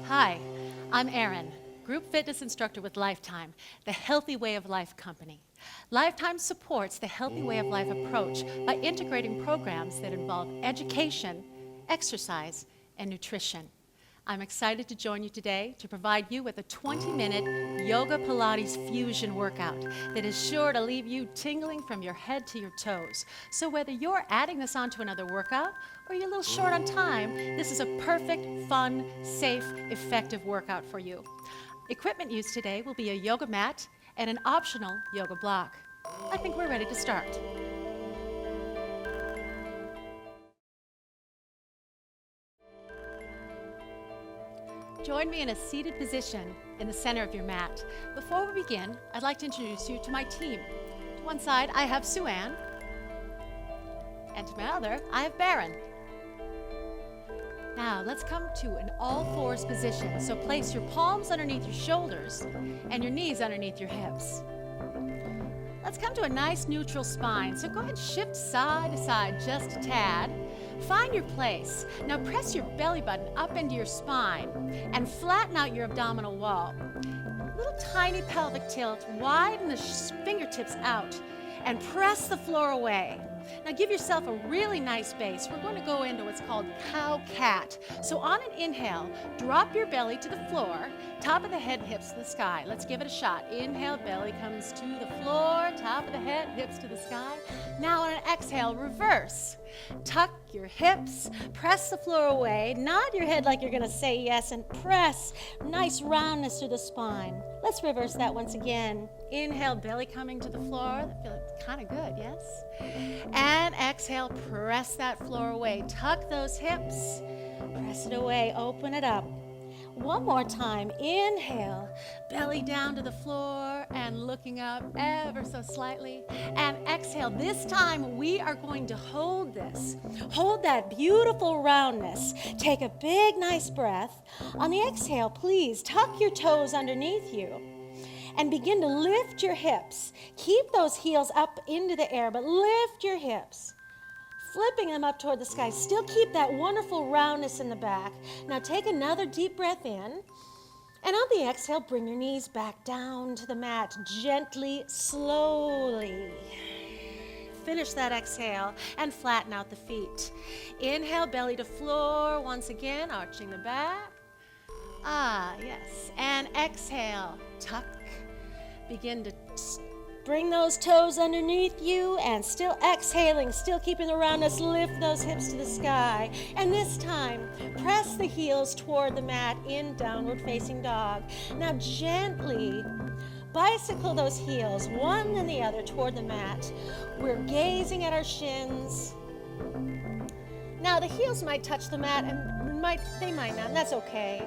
Hi, I'm Erin, group fitness instructor with Lifetime, the Healthy Way of Life company. Lifetime supports the Healthy Way of Life approach by integrating programs that involve education, exercise, and nutrition. I'm excited to join you today to provide you with a 20-minute Yoga Pilates fusion workout that is sure to leave you tingling from your head to your toes. So whether you're adding this onto another workout or you're a little short on time, this is a perfect, fun, safe, effective workout for you. Equipment used today will be a yoga mat and an optional yoga block. I think we're ready to start. Join me in a seated position in the center of your mat. Before we begin, I'd like to introduce you to my team. To one side, I have Sue Ann, and to my other, I have Baron. Now, let's come to an all-fours position. So place your palms underneath your shoulders and your knees underneath your hips. Let's come to a nice neutral spine. So go ahead and shift side to side just a tad. Find your place. Now press your belly button up into your spine and flatten out your abdominal wall. Little tiny pelvic tilt, widen the fingertips out and press the floor away. Now give yourself a really nice base. We're going to go into what's called cow-cat. So on an inhale, drop your belly to the floor, top of the head, hips to the sky. Let's give it a shot. Inhale, belly comes to the floor, top of the head, hips to the sky. Now on an exhale, reverse. Tuck your hips, press the floor away, nod your head like you're going to say yes, and press. Nice roundness through the spine. Let's reverse that once again. Inhale, belly coming to the floor. That feels kind of good, yes? And exhale, press that floor away. Tuck those hips, press it away, open it up. One more time, inhale, belly down to the floor and looking up ever so slightly. And exhale, this time we are going to hold this. Hold that beautiful roundness. Take a big, nice breath. On the exhale, please tuck your toes underneath you and begin to lift your hips. Keep those heels up into the air, but lift your hips. Flipping them up toward the sky. Still keep that wonderful roundness in the back. Now take another deep breath in. And on the exhale, bring your knees back down to the mat. Gently, slowly. Finish that exhale and flatten out the feet. Inhale, belly to floor. Once again, arching the back. Yes. And exhale, tuck. Begin to bring those toes underneath you and still exhaling, still keeping the roundness, lift those hips to the sky. And this time, press the heels toward the mat in downward facing dog. Now gently bicycle those heels, one and the other, toward the mat. We're gazing at our shins. Now the heels might touch the mat and they might not, and that's okay.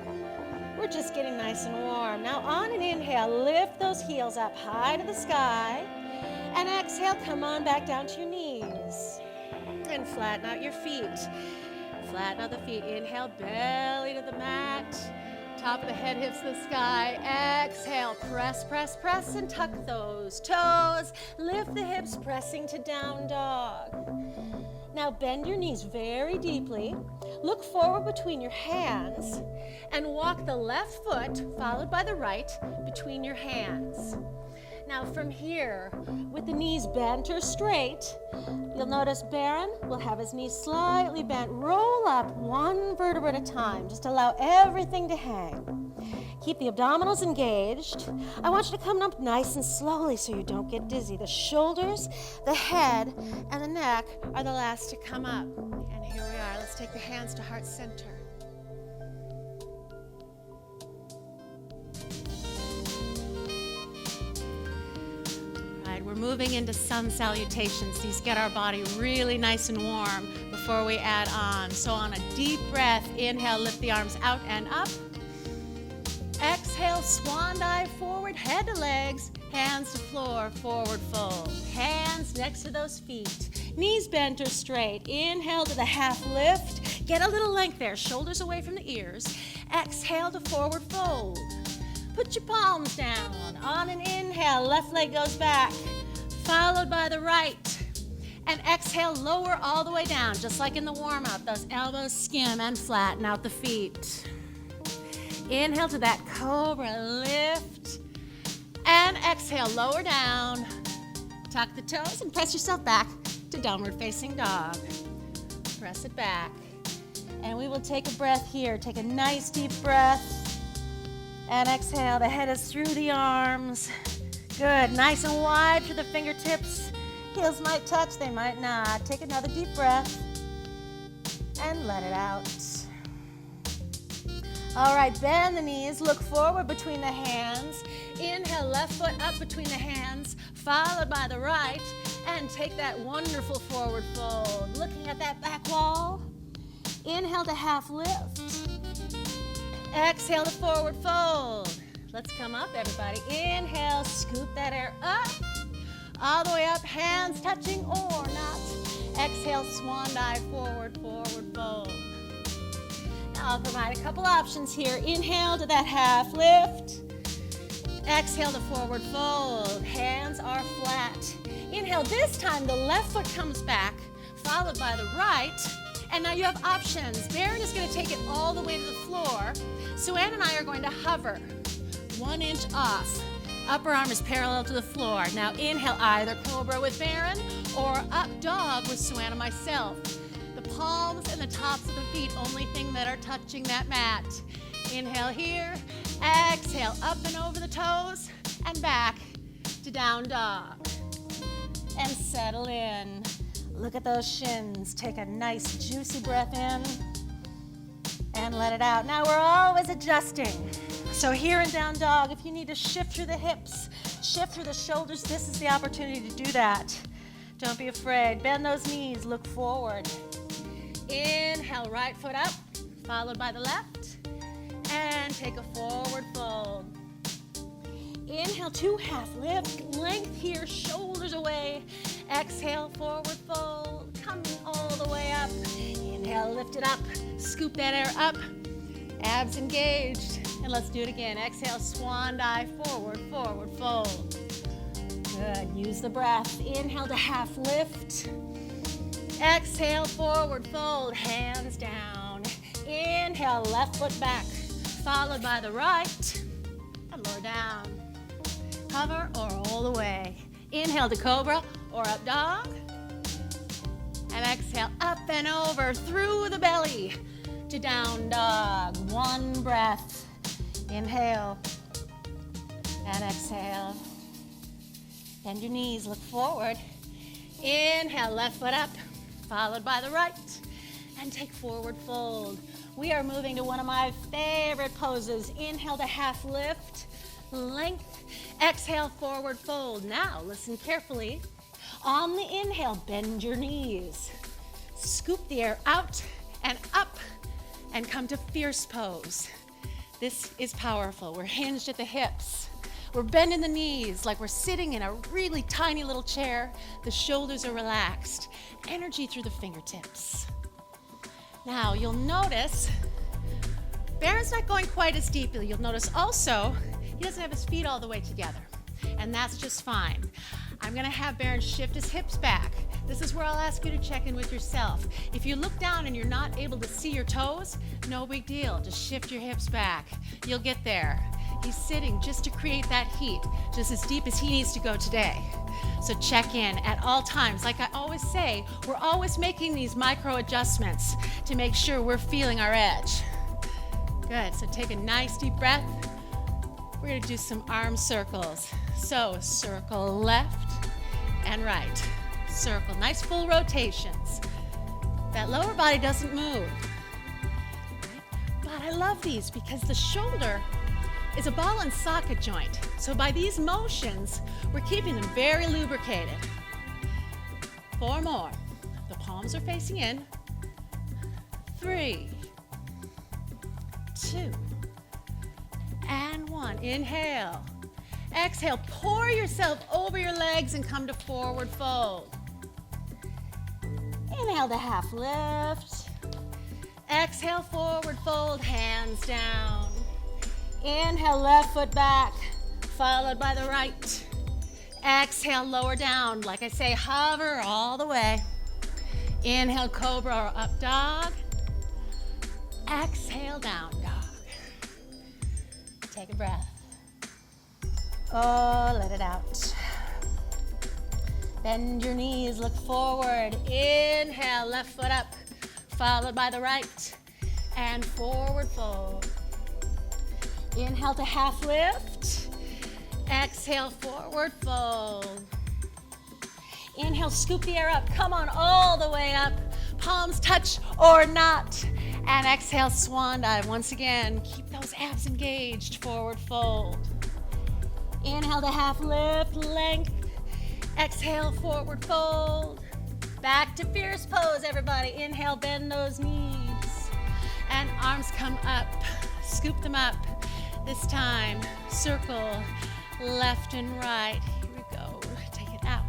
We're just getting nice and warm. Now on an inhale, lift those heels up high to the sky. And exhale, come on back down to your knees. And flatten out your feet. Flatten out the feet. Inhale, belly to the mat. Top of the head, hips to the sky. Exhale, press, press, press, and tuck those toes. Lift the hips, pressing to down dog. Now bend your knees very deeply. Look forward between your hands and walk the left foot, followed by the right, between your hands. Now from here, with the knees bent or straight, you'll notice Baron will have his knees slightly bent. Roll up one vertebra at a time. Just allow everything to hang. Keep the abdominals engaged. I want you to come up nice and slowly so you don't get dizzy. The shoulders, the head, and the neck are the last to come up. And here we are. Let's take the hands to heart center. We're moving into sun salutations. These get our body really nice and warm before we add on. So on a deep breath, inhale, lift the arms out and up. Exhale, swan dive forward, head to legs, hands to floor, forward fold. Hands next to those feet. Knees bent or straight. Inhale to the half lift. Get a little length there, shoulders away from the ears. Exhale to forward fold. Put your palms down. On an inhale, left leg goes back, followed by the right. And exhale, lower all the way down, just like in the warm-up. Those elbows skim and flatten out the feet. Inhale to that cobra, lift. And exhale, lower down. Tuck the toes and press yourself back to downward facing dog. Press it back. And we will take a breath here. Take a nice deep breath. And exhale, the head is through the arms. Good, nice and wide through the fingertips. Heels might touch, they might not. Take another deep breath and let it out. All right, bend the knees, look forward between the hands. Inhale, left foot up between the hands, followed by the right, and take that wonderful forward fold. Looking at that back wall. Inhale to half lift. Exhale to forward fold. Let's come up, everybody. Inhale, scoop that air up. All the way up, hands touching or not. Exhale, swan dive, forward, forward fold. Now I'll provide a couple options here. Inhale to that half lift. Exhale to forward fold. Hands are flat. Inhale, this time the left foot comes back, followed by the right. And now you have options. Baron is going to take it all the way to the floor. Sue Ann and I are going to hover 1 inch off. Upper arm is parallel to the floor. Now inhale, either cobra with Baron or up dog with Sue Ann and myself. The palms and the tops of the feet, only thing that are touching that mat. Inhale here, exhale, up and over the toes, and back to down dog. And settle in. Look at those shins. Take a nice juicy breath in and let it out. Now we're always adjusting. So here in down dog, if you need to shift through the hips, shift through the shoulders, this is the opportunity to do that. Don't be afraid. Bend those knees, look forward. Inhale, right foot up, followed by the left, and take a forward fold. Inhale, to half lift, length here, shoulders away. Exhale, forward fold, coming all the way up. Inhale, lift it up, scoop that air up, abs engaged. And let's do it again. Exhale, swan dive, forward, forward fold. Good, use the breath. Inhale to half lift. Exhale, forward fold, hands down. Inhale, left foot back, followed by the right, and lower down. Hover or all the way. Inhale to cobra or up dog. And exhale, up and over through the belly to down dog. One breath. Inhale and exhale. Bend your knees, look forward. Inhale, left foot up, followed by the right, and take forward fold. We are moving to one of my favorite poses. Inhale to half lift, length. Exhale, forward fold. Now, listen carefully. On the inhale, bend your knees. Scoop the air out and up, and come to fierce pose. This is powerful. We're hinged at the hips. We're bending the knees like we're sitting in a really tiny little chair. The shoulders are relaxed. Energy through the fingertips. Now, you'll notice Baron's not going quite as deeply. You'll notice also he doesn't have his feet all the way together, and that's just fine. I'm going to have Baron shift his hips back. This is where I'll ask you to check in with yourself. If you look down and you're not able to see your toes, no big deal. Just shift your hips back. You'll get there. He's sitting just to create that heat, just as deep as he needs to go today. So check in at all times. Like I always say, we're always making these micro adjustments to make sure we're feeling our edge. Good, so take a nice deep breath. We're gonna do some arm circles. So circle left and right. Circle, nice full rotations. That lower body doesn't move. But I love these because the shoulder is a ball and socket joint. So by these motions, we're keeping them very lubricated. 4 more. The palms are facing in. 3, 2, and 1. Inhale. Exhale, pour yourself over your legs and come to forward fold. Inhale to half lift. Exhale, forward fold, hands down. Inhale, left foot back, followed by the right. Exhale, lower down. Like I say, hover all the way. Inhale, cobra or up dog. Exhale, down dog. Take a breath. Oh, let it out. Bend your knees, look forward. Inhale, left foot up, followed by the right. And forward fold. Inhale to half lift. Exhale, forward fold. Inhale, scoop the air up. Come on, all the way up. Palms touch or not. And exhale, swan dive. Once again, keep those abs engaged. Forward fold. Inhale to half lift, length. Exhale, forward fold. Back to fierce pose, everybody. Inhale, bend those knees. And arms come up. Scoop them up. This time, circle left and right. Here we go. Take it out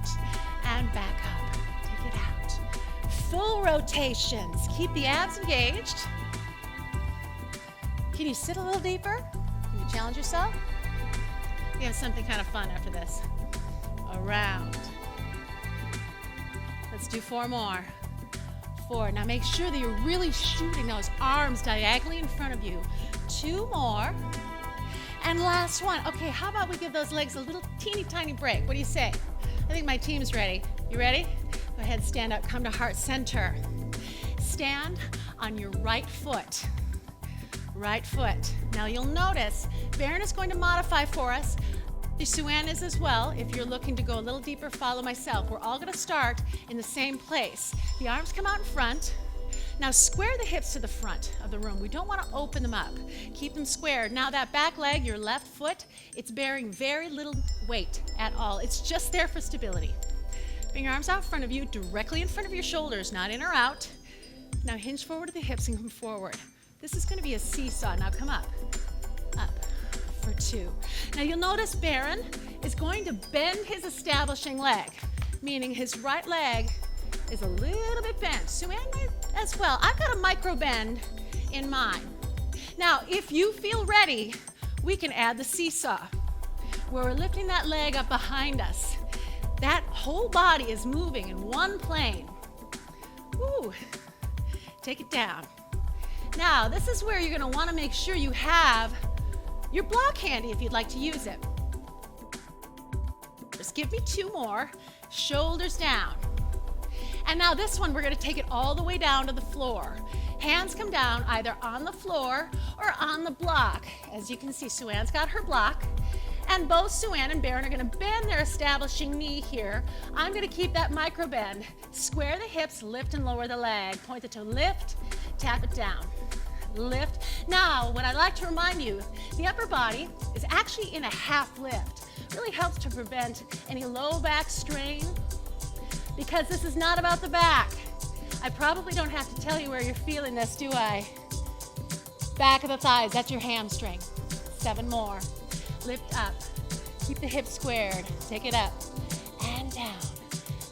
and back up. Take it out. Full rotations. Keep the abs engaged. Can you sit a little deeper? Can you challenge yourself? We have something kind of fun after this. Around. Let's do 4 more. 4. Now make sure that you're really shooting those arms diagonally in front of you. 2 more. And last one. Okay, how about we give those legs a little teeny tiny break? What do you say? I think my team's ready. You ready? Go ahead, stand up, come to heart center. Stand on your right foot. Right foot. Now you'll notice Baron is going to modify for us. Sue-Ann is as well. If you're looking to go a little deeper, follow myself. We're all going to start in the same place. The arms come out in front. Now square the hips to the front of the room. We don't want to open them up. Keep them squared. Now that back leg, your left foot, it's bearing very little weight at all. It's just there for stability. Bring your arms out in front of you, directly in front of your shoulders, not in or out. Now hinge forward to the hips and come forward. This is going to be a seesaw. Now come up. Up. For 2. Now you'll notice Baron is going to bend his establishing leg, meaning his right leg is a little bit bent. Sue-Ann as well. I've got a micro bend in mine. Now, if you feel ready, we can add the seesaw, where we're lifting that leg up behind us. That whole body is moving in one plane. Woo. Take it down. Now, this is where you're going to want to make sure you have your block handy if you'd like to use it. Just give me 2 more. Shoulders down. And now this one, we're going to take it all the way down to the floor. Hands come down either on the floor or on the block. As you can see, Sue-Ann's got her block. And both Sue-Ann and Baron are going to bend their establishing knee here. I'm going to keep that micro bend. Square the hips, lift and lower the leg. Point the toe, lift, tap it down. Lift. Now, what I'd like to remind you, the upper body is actually in a half lift. Really helps to prevent any low back strain, because this is not about the back. I probably don't have to tell you where you're feeling this, do I? Back of the thighs, that's your hamstring. 7 more. Lift up. Keep the hips squared. Take it up and down.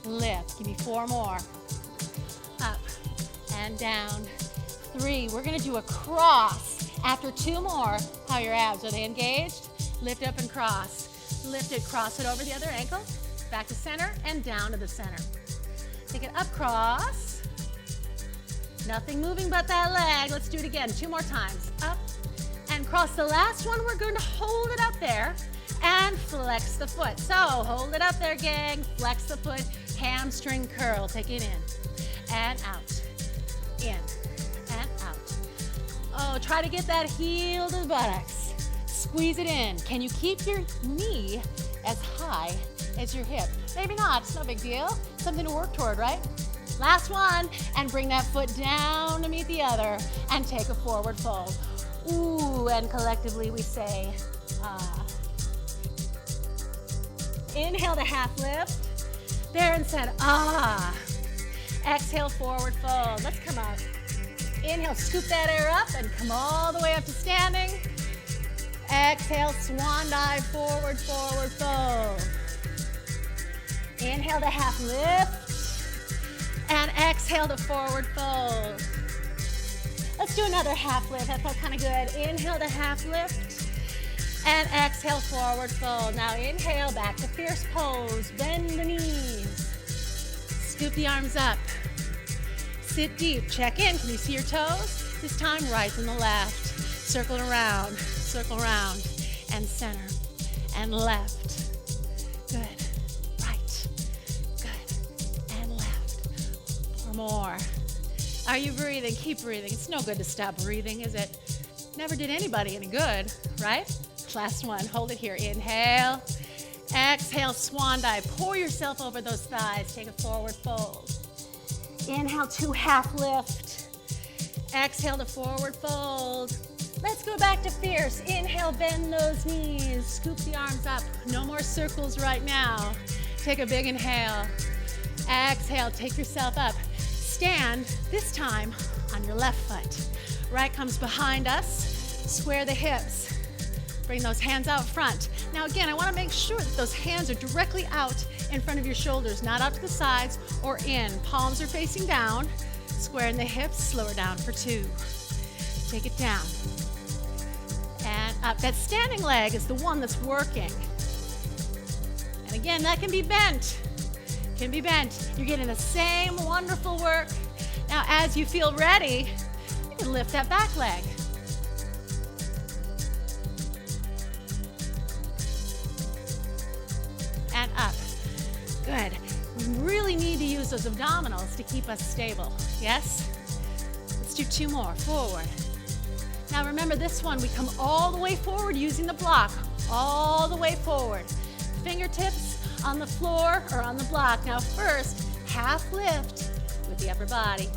Lift. Give me 4 more. Up and down. 3. We're going to do a cross. After 2 more, how are your abs? Are they engaged? Lift up and cross. Lift it, cross it over the other ankle. Back to center and down to the center. Take it up, cross. Nothing moving but that leg. Let's do it again. 2 more times. Up and cross. The last one, we're going to hold it up there and flex the foot. So hold it up there, gang. Flex the foot. Hamstring curl. Take it in and out. In. Oh, try to get that heel to the buttocks. Squeeze it in. Can you keep your knee as high as your hip? Maybe not. It's no big deal. Something to work toward, right? Last one. And bring that foot down to meet the other. And take a forward fold. Ooh, and collectively we say, ah. Inhale to half lift. Baron said, ah. Exhale, forward fold. Let's come up. Inhale, scoop that air up and come all the way up to standing. Exhale, swan dive, forward, forward fold. Inhale to half lift. And exhale to forward fold. Let's do another half lift. That felt kind of good. Inhale to half lift. And exhale, forward fold. Now inhale, back to fierce pose. Bend the knees. Scoop the arms up. Sit deep. Check in. Can you see your toes? This time, right and the left. Circle around. Circle around. and center and left. Good. Right. Good. And left. Or more. Are you breathing? Keep breathing. It's no good to stop breathing, is it? Never did anybody any good, right? Last one. Hold it here. Inhale. Exhale, swan dive. Pour yourself over those thighs. Take a forward fold. Inhale to half lift. Exhale to forward fold. Let's go back to fierce. Inhale, bend those knees. Scoop the arms up. No more circles right now. Take a big inhale. Exhale, take yourself up. Stand, this time, on your left foot. Right comes behind us. Square the hips. Bring those hands out front. Now again, I want to make sure that those hands are directly out in front of your shoulders, not out to the sides or in. Palms are facing down. Squaring the hips, slow her down for 2. Take it down. And up. That standing leg is the one that's working. And again, that can be bent. Can be bent. You're getting the same wonderful work. Now, as you feel ready, you can lift that back leg. And up. Good. We really need to use those abdominals to keep us stable. Yes? Let's do 2 more. Forward. Now remember this one, we come all the way forward using the block. All the way forward. Fingertips on the floor or on the block. Now first, half lift with the upper body.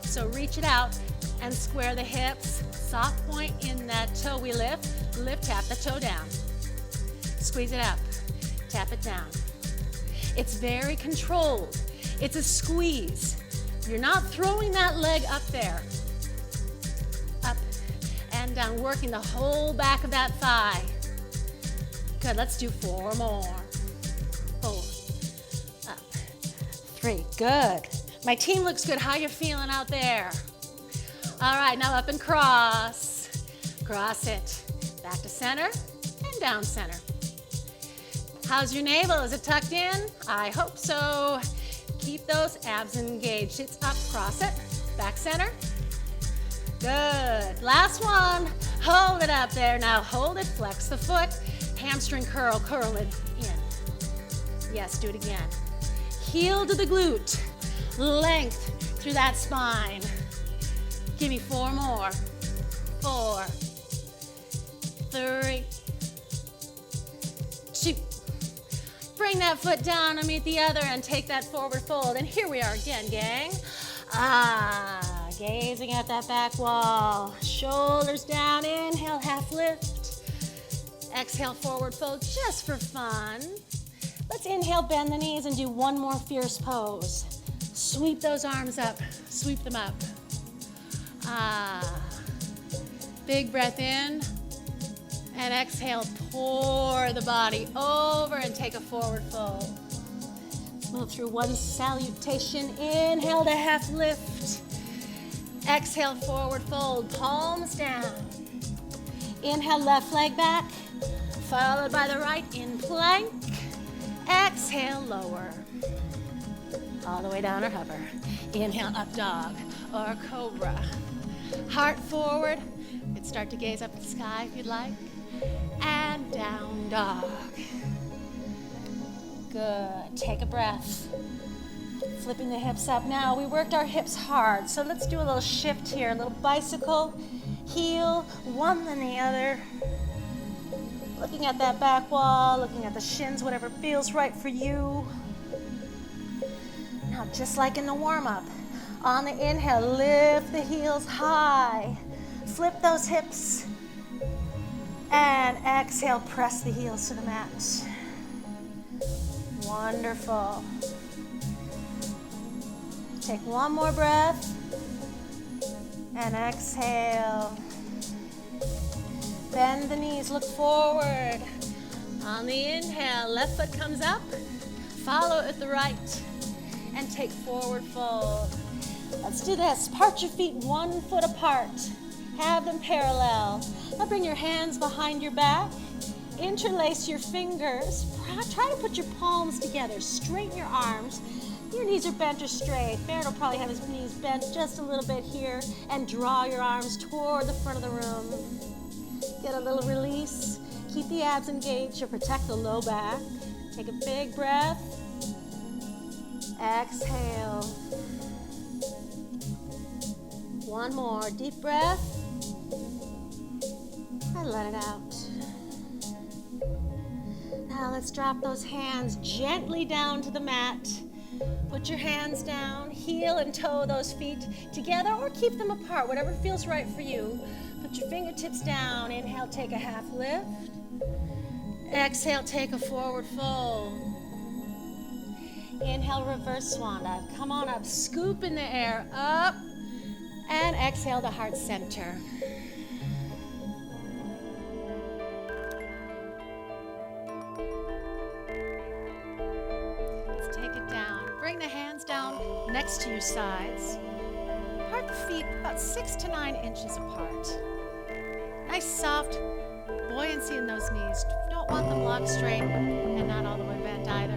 So reach it out and square the hips. Soft point in that toe we lift. Lift, tap the toe down. Squeeze it up. Tap it down. It's very controlled. It's a squeeze. You're not throwing that leg up there. Up and down, working the whole back of that thigh. Good, let's do 4 more. 4, up, 3, good. My team looks good. How you feeling out there? All right, now up and cross. Cross it. Back to center and down center. How's your navel? Is it tucked in? I hope so. Keep those abs engaged. It's up, cross it. Back center. Good. Last one. Hold it up there. Now hold it, flex the foot. Hamstring curl, curl it in. Yes, do it again. Heel to the glute. Length through that spine. Give me 4 more. 4, 3, 2. Bring that foot down and meet the other and take that forward fold. And here we are again, gang. Gazing at that back wall. Shoulders down, inhale, half lift. Exhale, forward fold, just for fun. Let's inhale, bend the knees and do 1 more fierce pose. Sweep those arms up, sweep them up. Big breath in. And exhale, pour the body over and take a forward fold. Let's move through 1 salutation. Inhale to half lift. Exhale, forward fold, palms down. Inhale, left leg back, followed by the right in plank. Exhale, lower. All the way down or hover. Inhale, up dog or cobra. Heart forward. You could start to gaze up at the sky if you'd like. And down dog. Good. Take a breath. Flipping the hips up now. We worked our hips hard, so let's do a little shift here. A little bicycle, heel, one then the other. Looking at that back wall, looking at the shins, whatever feels right for you. Now, just like in the warm-up, on the inhale, lift the heels high. Flip those hips. And exhale, press the heels to the mat. Wonderful. Take 1 more breath. And exhale. Bend the knees, look forward. On the inhale, left foot comes up. Follow it with the right. And take forward fold. Let's do this. Part your feet 1 foot apart. Have them parallel. Now bring your hands behind your back. Interlace your fingers. Try to put your palms together. Straighten your arms. Your knees are bent or straight. Barrett will probably have his knees bent just a little bit here, and draw your arms toward the front of the room. Get a little release. Keep the abs engaged to protect the low back. Take a big breath. Exhale. One more deep breath. And let it out. Now let's drop those hands gently down to the mat. Put your hands down, heel and toe those feet together or keep them apart, whatever feels right for you. Put your fingertips down. Inhale, take a half lift. Exhale, take a forward fold. Inhale, reverse swan dive. Come on up, scoop in the air, up, and exhale to heart center. Let's take it down. Bring the hands down next to your sides. Part the feet about 6 to 9 inches apart. Nice soft buoyancy in those knees. Don't want them locked straight and not all the way bent either.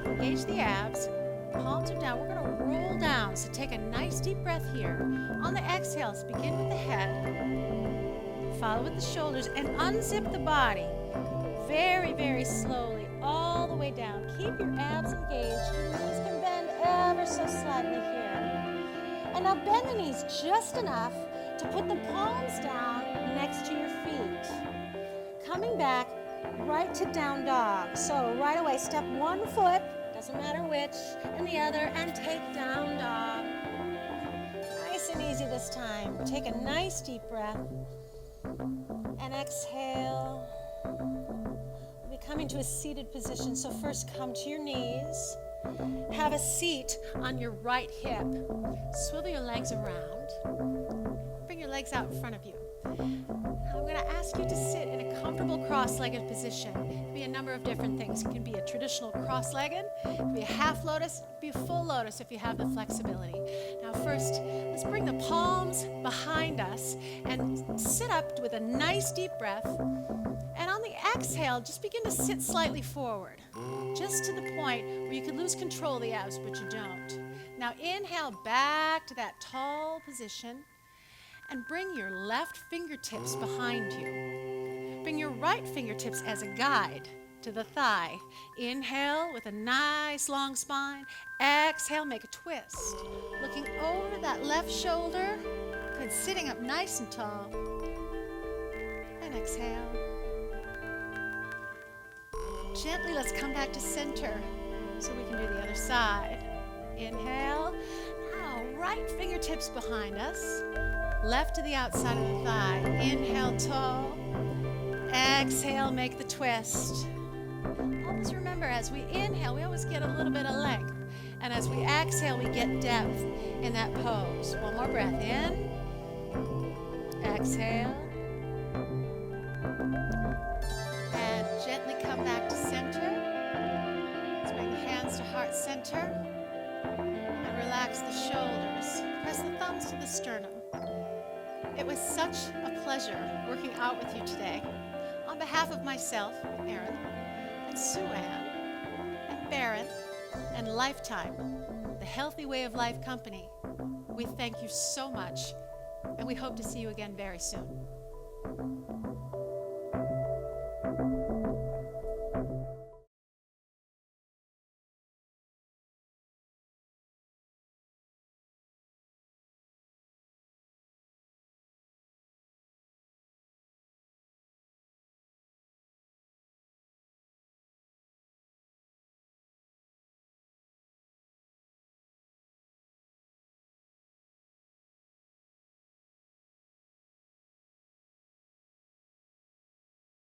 Engage the abs. Palms are down. We're going to roll down. So take a nice deep breath here. On the exhales, begin with the head. Follow with the shoulders and unzip the body. Very, very slowly all the way down. Keep your abs engaged. Your knees can bend ever so slightly here. And now bend the knees just enough to put the palms down next to your feet. Coming back right to down dog. So right away, step one foot, doesn't matter which, and the other, and take down dog. Nice and easy this time. Take a nice deep breath and exhale. We'll be coming to a seated position. So first come to your knees. Have a seat on your right hip. Swivel your legs around. Bring your legs out in front of you. I'm going to ask you to sit in a comfortable cross-legged position. It can be a number of different things. It can be a traditional cross-legged, it can be a half lotus, it can be a full lotus if you have the flexibility. Now first, let's bring the palms behind us and sit up with a nice deep breath. And on the exhale, just begin to sit slightly forward, just to the point where you can lose control of the abs, but you don't. Now inhale back to that tall position. And bring your left fingertips behind you. Bring your right fingertips as a guide to the thigh. Inhale with a nice long spine. Exhale, make a twist. Looking over that left shoulder. Good, sitting up nice and tall. And exhale. Gently, let's come back to center so we can do the other side. Inhale. Now, right fingertips behind us. Left to the outside of the thigh. Inhale, tall. Exhale, make the twist. Always remember, as we inhale, we always get a little bit of length. And as we exhale, we get depth in that pose. One more breath in. Exhale. And gently come back to center. Let's bring the hands to heart center. And relax the shoulders. Press the thumbs to the sternum. It was such a pleasure working out with you today. On behalf of myself, Erin, and Sue Ann, and Barrett, and Lifetime, the Healthy Way of Life Company, we thank you so much, and we hope to see you again very soon.